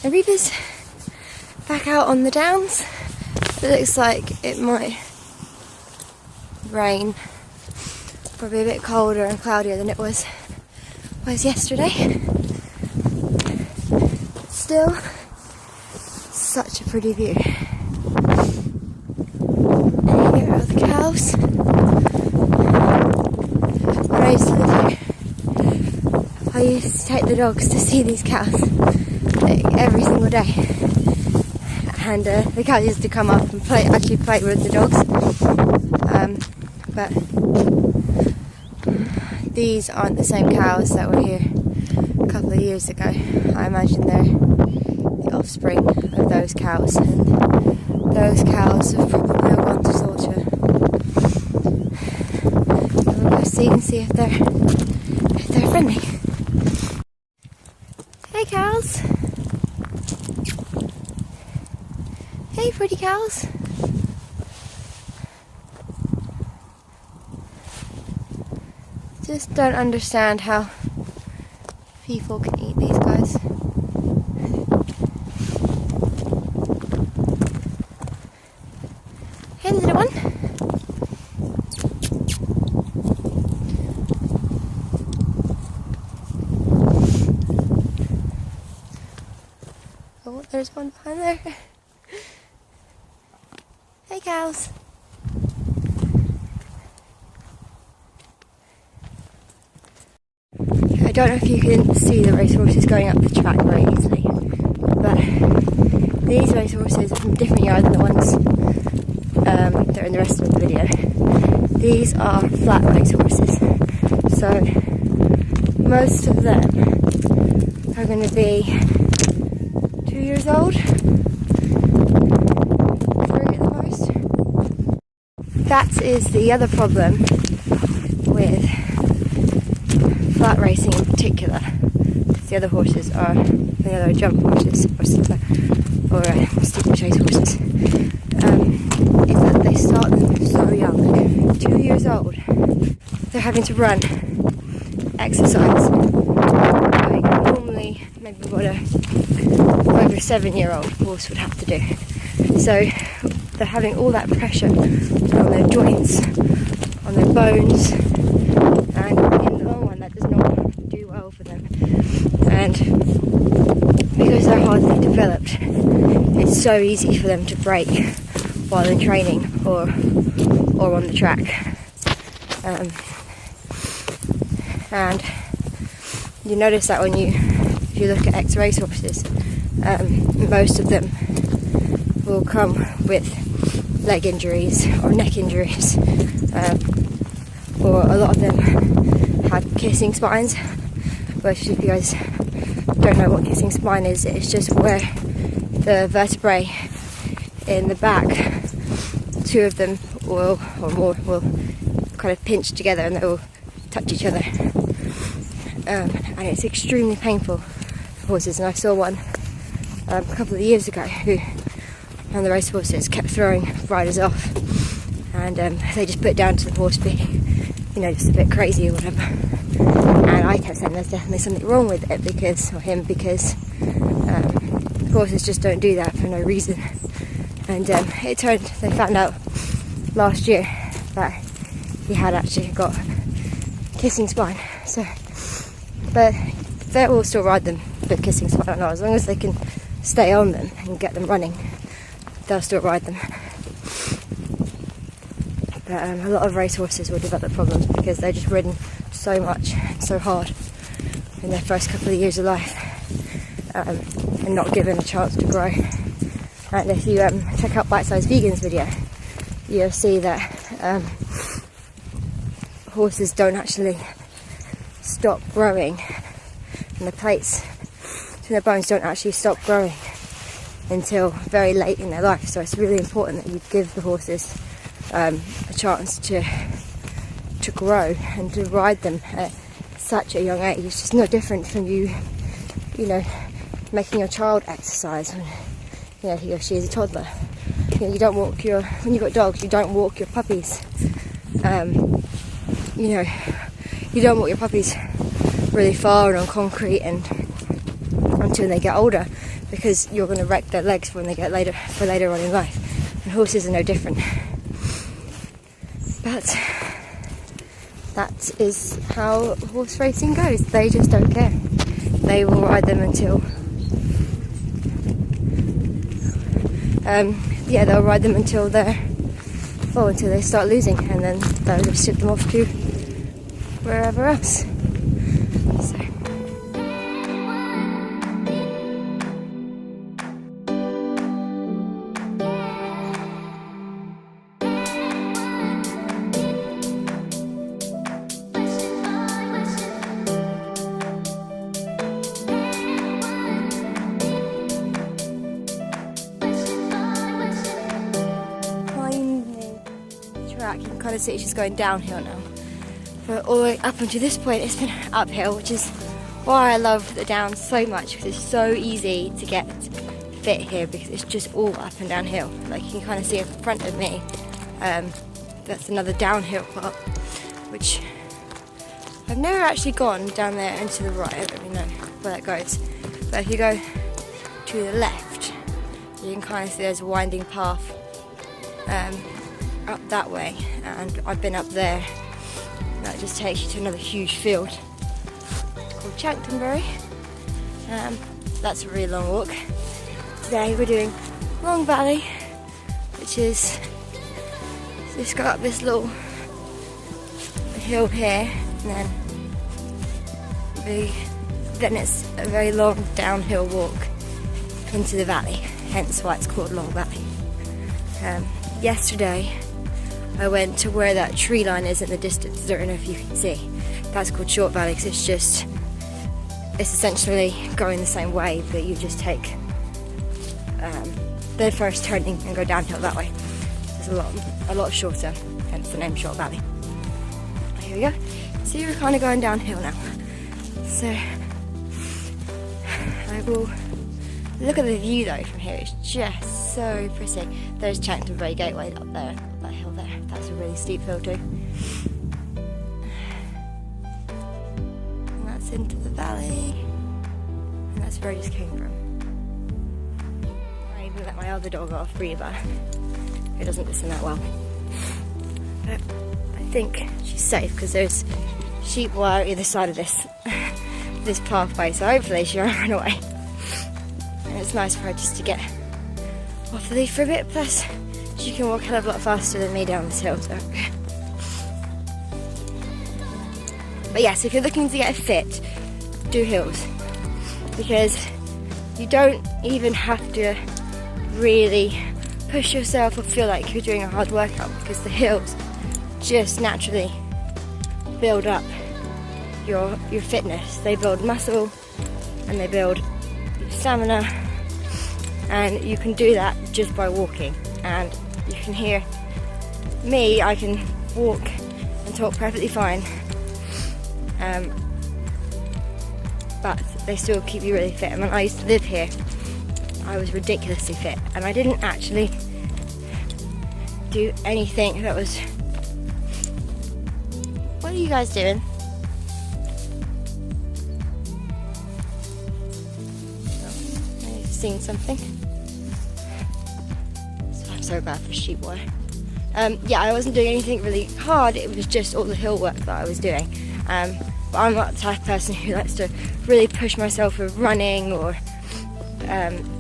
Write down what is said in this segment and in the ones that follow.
Areeba's back out on the downs. It looks like it might rain. Probably a bit colder and cloudier than it was yesterday. Still, such a pretty view. And here are the cows. When I used to live here, I used to take the dogs to see these cows like, every single day. And the cows used to come up and play with the dogs. But these aren't the same cows that were here a couple of years ago. I imagine they're the offspring of those cows, and those cows have probably gone to slaughter. We'll go see and see if they're friendly. Hey cows! Hey pretty cows! Just don't understand how people can eat these guys. Hey little one. Oh, there's one behind there. Hey cows. I don't know if you can see the racehorses going up the track very easily, but these racehorses are from a different yard than the ones that are in the rest of the video. These are flat racehorses, so most of them are going to be 2 years old, 3 at the most. That is the other problem with flat racing in particular, because the other horses are the other jump horses or steeplechase horses, is that they start them so young, 2 years old. They're having to run, exercise, like normally maybe what a 5 or 7-year-old horse would have to do. So they're having all that pressure on their joints, on their bones, and in the long run that does not do well for them. And because they're hardly developed, it's so easy for them to break while in training or on the track. And you notice that if you look at ex-race horses, most of them will come with leg injuries or neck injuries, or a lot of them had kissing spines, which if you guys don't know what kissing spine is, it's just where the vertebrae in the back, two of them or more will kind of pinch together and they will touch each other, and it's extremely painful for horses. And I saw one a couple of years ago who, one of the race horses, kept throwing riders off, and they just put it down to the horse being, just a bit crazy or whatever. And I kept saying there's definitely something wrong with it because horses just don't do that for no reason. And they found out last year that he had actually got kissing spine. So, but they will still ride them with kissing spine or not, as long as they can stay on them and get them running, they'll still ride them. But a lot of racehorses will develop problems because they're just ridden so much, so hard in their first couple of years of life, and not given a chance to grow. And if you check out Bite Size Vegan's video, you'll see that horses don't actually stop growing, and the plates to their bones don't actually stop growing until very late in their life. So it's really important that you give the horses a chance to grow and to ride them at such a young age. It's just no different from you making your child exercise when he or she is a toddler. You don't walk when you've got dogs, you don't walk your puppies. You don't walk your puppies really far and on concrete and until they get older, because you're going to wreck their legs when they get later on in life. And horses are no different. But that is how horse racing goes. They just don't care. They will ride them until they'll ride them until until they start losing, and then they'll just ship them off to wherever else. So. You can kind of see it's just going downhill now. But all the way up until this point it's been uphill, which is why I love the downs so much, because it's so easy to get fit here because it's just all up and downhill. Like you can kind of see in front of me, that's another downhill part, which I've never actually gone down there and to the right. I don't really know where that goes. But if you go to the left, you can kind of see there's a winding path up that way, and I've been up there. That just takes you to another huge field called Chanctonbury. That's a really long walk. Today we're doing Long Valley, which is just got up this little hill here, and then it's a very long downhill walk into the valley, hence why it's called Long Valley. Yesterday I went to where that tree line is in the distance. I don't know if you can see. That's called Short Valley because it's essentially going the same way, but you just take the first turning and go downhill that way. It's a lot shorter, hence the name Short Valley. Here we go. So you're kind of going downhill now. So I will look at the view though from here. It's just so pretty. There's Chanctonbury Gateway up there. That hill there. That's a really steep hill too. And that's into the valley. And that's where I just came from. I even let my other dog off, Reba, who doesn't listen that well. But I think she's safe because there's sheep wire either side of this pathway, so hopefully she won't run away. And it's nice for her just to get off the lead for a bit, plus she can walk a hell of a lot faster than me down this hill. So. But yes, if you're looking to get fit, do hills, because you don't even have to really push yourself or feel like you're doing a hard workout, because the hills just naturally build up your fitness. They build muscle and they build your stamina, and you can do that just by walking. And you can hear me, I can walk and talk perfectly fine, but they still keep you really fit. And when I used to live here, I was ridiculously fit, and I didn't actually do anything that was... What are you guys doing? Oh, I've seen something. So I'm so bad for sheep wire. Yeah, I wasn't doing anything really hard, it was just all the hill work that I was doing. But I'm not the type of person who likes to really push myself with running, or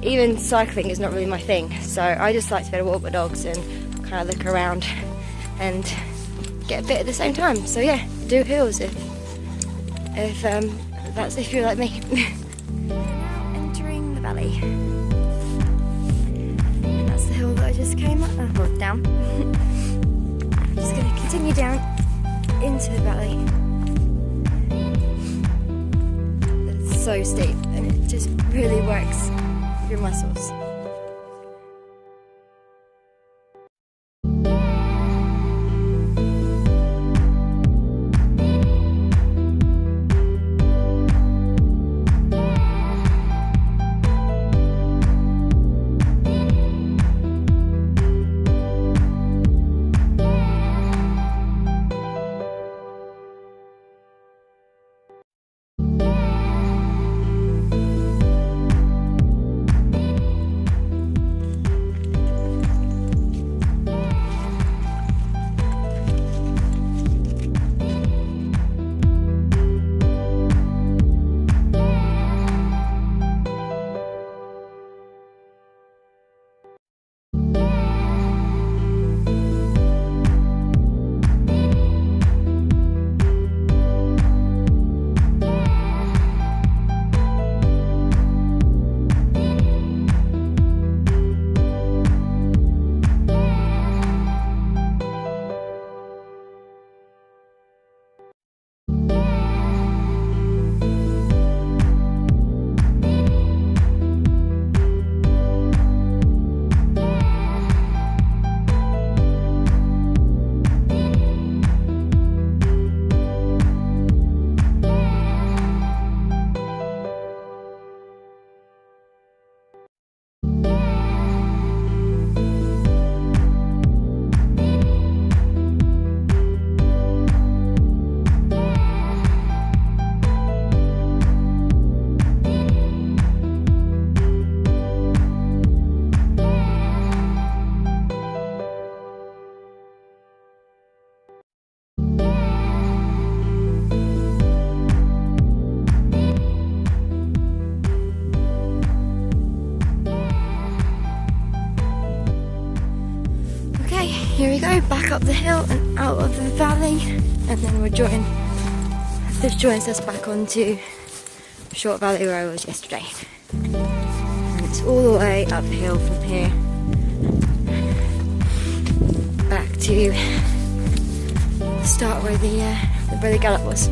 even cycling is not really my thing. So I just like to be able to walk my dogs and kind of look around and get a bit at the same time. So yeah, do hills if you're like me. Now entering the valley. And that's the hill that I just came up, or down. I'm just going to continue down into the valley. It's so steep and it just really works your muscles. back up the hill and out of the valley, and then this joins us back onto Short Valley where I was yesterday. And it's all the way uphill from here back to the start where the gallop is.